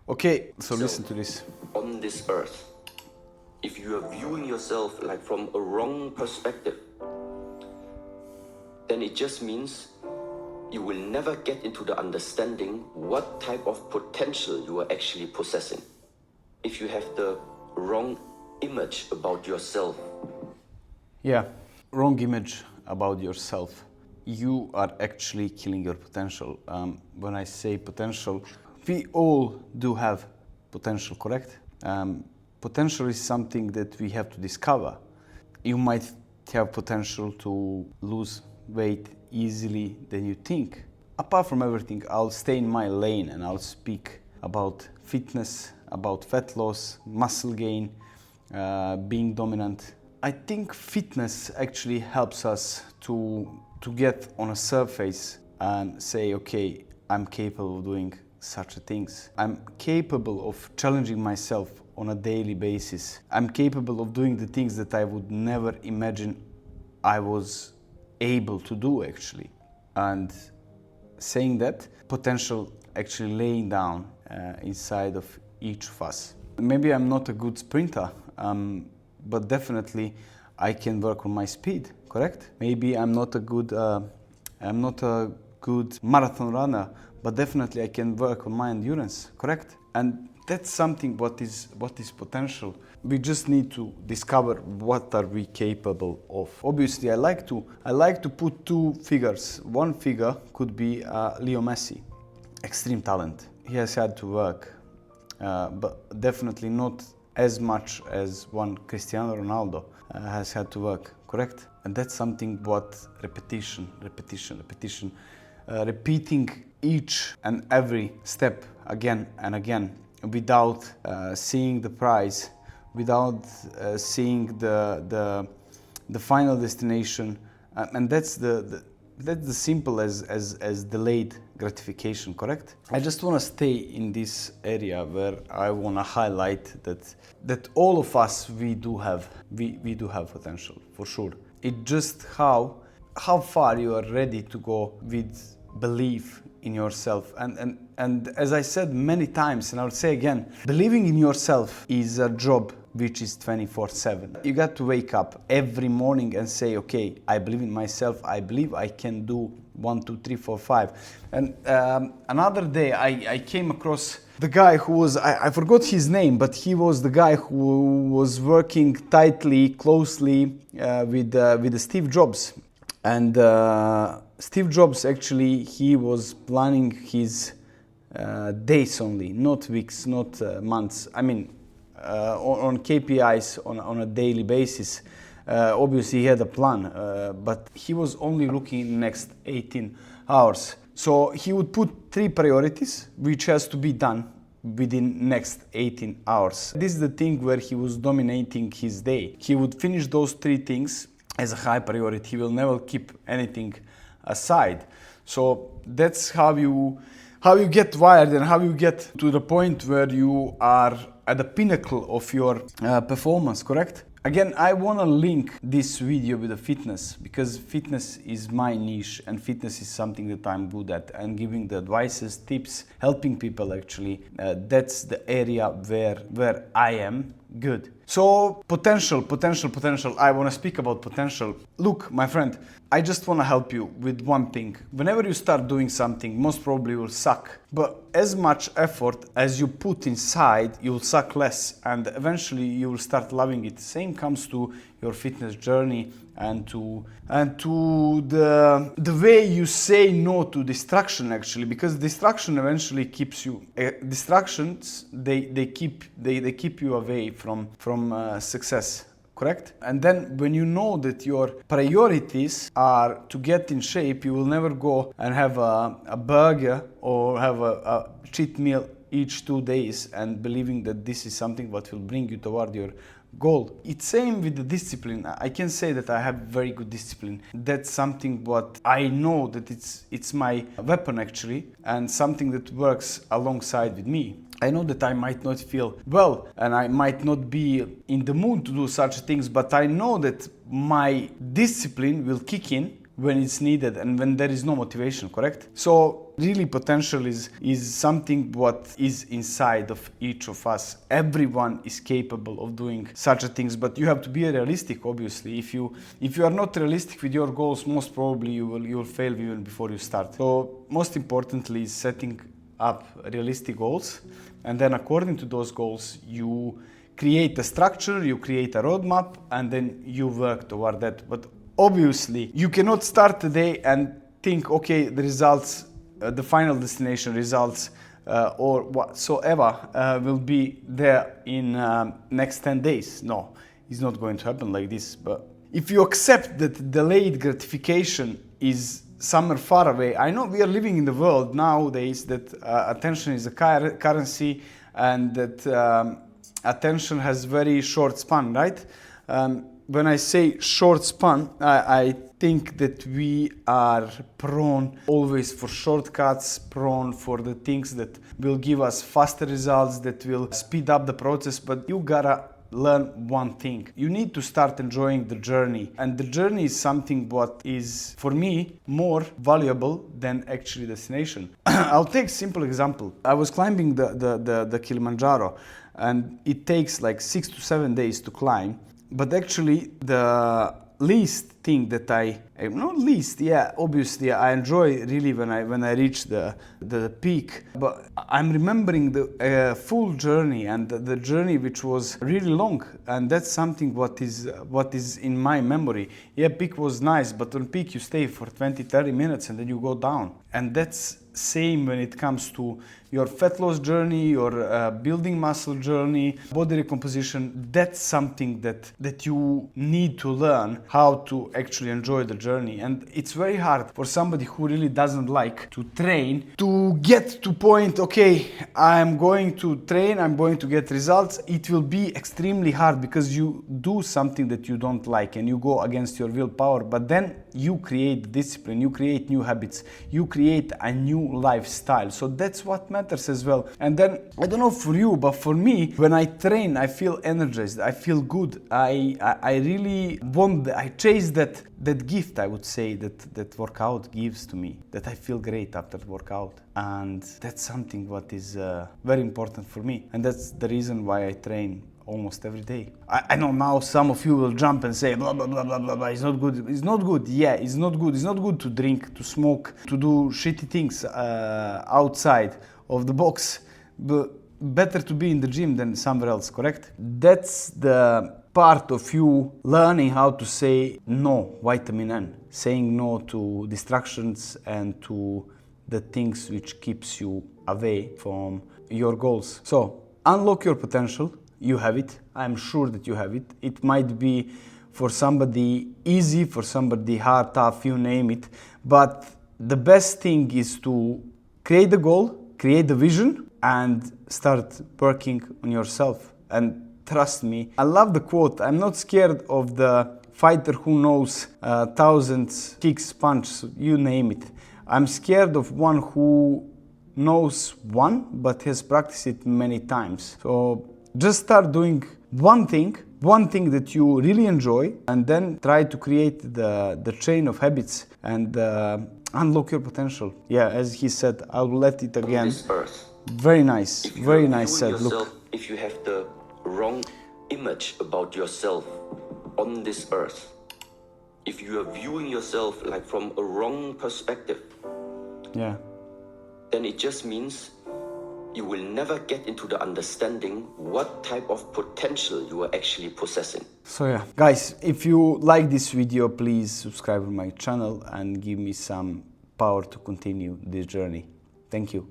Okay, so listen to this. On this earth, if you are viewing yourself like from a wrong perspective, then it just means you will never get into the understanding what type of potential you are actually possessing. If you have the wrong image about yourself. Yeah, wrong image about yourself. You are actually killing your potential. When I say potential, we all do have potential, correct? Potential is something that we have to discover. You might have potential to lose weight easily than you think. Apart from everything, I'll stay in my lane and I'll speak about fitness, about fat loss, muscle gain, being dominant. I think fitness actually helps us to get on a surface and say, okay, I'm capable of doing such things. I'm capable of challenging myself on a daily basis. I'm capable of doing the things that I would never imagine I was able to do actually. And saying that, potential actually laying down inside of each of us. Maybe I'm not a good sprinter, but definitely I can work on my speed, correct? Maybe I'm not a good marathon runner, but definitely I can work on my endurance, correct? And that's something what is potential. We just need to discover what are we capable of. Obviously, I like to put two figures. One figure could be Leo Messi, extreme talent. He has had to work, but definitely not as much as one Cristiano Ronaldo has had to work, correct? And that's something what repetition, repeating each and every step again and again without seeing the prize, without seeing the final destination, and that's the simple as delayed gratification, correct? I just want to stay in this area where I want to highlight that all of us we do have potential for sure. It's just how far you are ready to go with belief in yourself, and as I said many times, and I would say again, believing in yourself is a job which is 24/7. You got to wake up every morning and say, okay, I believe in myself, I believe I can do 1, 2, 3, 4, 5. And another day I came across the guy who was, I forgot his name, but he was the guy who was working tightly, closely with Steve Jobs. And Steve Jobs actually, he was planning his days only, not weeks, not months. I mean, on KPIs on a daily basis. Obviously, he had a plan, but he was only looking in the next 18 hours. So he would put 3 priorities, which has to be done within next 18 hours. This is the thing where he was dominating his day. He would finish those 3 things as a high priority. He will never keep anything aside. So that's how you get wired and how you get to the point where you are at the pinnacle of your performance, correct? Again, I want to link this video with the fitness, because fitness is my niche and fitness is something that I'm good at, and giving the advices, tips, helping people actually, that's the area where I am good. So potential. I want to speak about potential. Look, my friend, I just want to help you with one thing. Whenever you start doing something, most probably will suck. But as much effort as you put inside, you'll suck less, and eventually you will start loving it. Same comes to your fitness journey and to the way you say no to distraction actually, because distraction eventually keeps you distractions they keep you away from success, correct? And then when you know that your priorities are to get in shape, you will never go and have a burger or have a cheat meal each 2 days and believing that this is something what will bring you toward your goal. It's same with the discipline. I can say that I have very good discipline. That's something what I know that it's my weapon actually, and something that works alongside with me. I know that I might not feel well and I might not be in the mood to do such things, but I know that my discipline will kick in when it's needed and when there is no motivation, correct? So really potential is something what is inside of each of us. Everyone is capable of doing such a things, but you have to be realistic, obviously. If you are not realistic with your goals, most probably you will fail even before you start. So most importantly is setting up realistic goals, and then according to those goals you create a structure, you create a roadmap, and then you work toward that. But obviously you cannot start today and think, okay, the results, the final destination results or whatsoever will be there in next 10 days. No, it's not going to happen like this. But if you accept that delayed gratification is somewhere far away, I know we are living in the world nowadays that attention is a currency, and that attention has very short span, right? When I say short span, I think that we are prone always for shortcuts, prone for the things that will give us faster results, that will speed up the process. But you gotta learn one thing. You need to start enjoying the journey. And the journey is something what is, for me, more valuable than actually destination. I'll take a simple example. I was climbing the Kilimanjaro, and it takes like 6 to 7 days to climb. But actually the least thing that obviously I enjoy really when I reach the peak, but I'm remembering the full journey, and the journey which was really long, and that's something what is in my memory. Yeah, peak was nice, but on peak you stay for 20-30 minutes and then you go down. And that's same when it comes to your fat loss journey, your building muscle journey, body recomposition. That's something that you need to learn how to actually enjoy the journey. And it's very hard for somebody who really doesn't like to train to get to point, okay, I'm going to train, I'm going to get results. It will be extremely hard because you do something that you don't like and you go against your willpower, but then you create discipline, you create new habits, you create a new lifestyle. So that's what matters as well. And then I don't know for you, but for me, when I train, I feel energized, I feel good. I really want, I chase that gift, I would say, that workout gives to me, that I feel great after the workout. And that's something what is very important for me. And that's the reason why I train almost every day. I know now some of you will jump and say blah blah blah blah blah blah. It's not good. It's not good. Yeah, it's not good. It's not good to drink, to smoke, to do shitty things outside of the box. But better to be in the gym than somewhere else. Correct? That's the part of you learning how to say no, vitamin N, saying no to distractions and to the things which keeps you away from your goals. So unlock your potential. You have it. I'm sure that you have it. It might be for somebody easy, for somebody hard, tough, you name it. But the best thing is to create the goal, create the vision, and start working on yourself. And trust me, I love the quote. I'm not scared of the fighter who knows thousands kicks, punches, you name it. I'm scared of one who knows one, but has practiced it many times. So just start doing one thing that you really enjoy, and then try to create the chain of habits and unlock your potential. Yeah, as he said, I'll let it again. This earth. Very nice, very nice said. Look. If you have the wrong image about yourself on this earth, if you are viewing yourself like from a wrong perspective, yeah, then it just means you will never get into the understanding what type of potential you are actually possessing. So yeah, guys, if you like this video, please subscribe to my channel and give me some power to continue this journey. Thank you.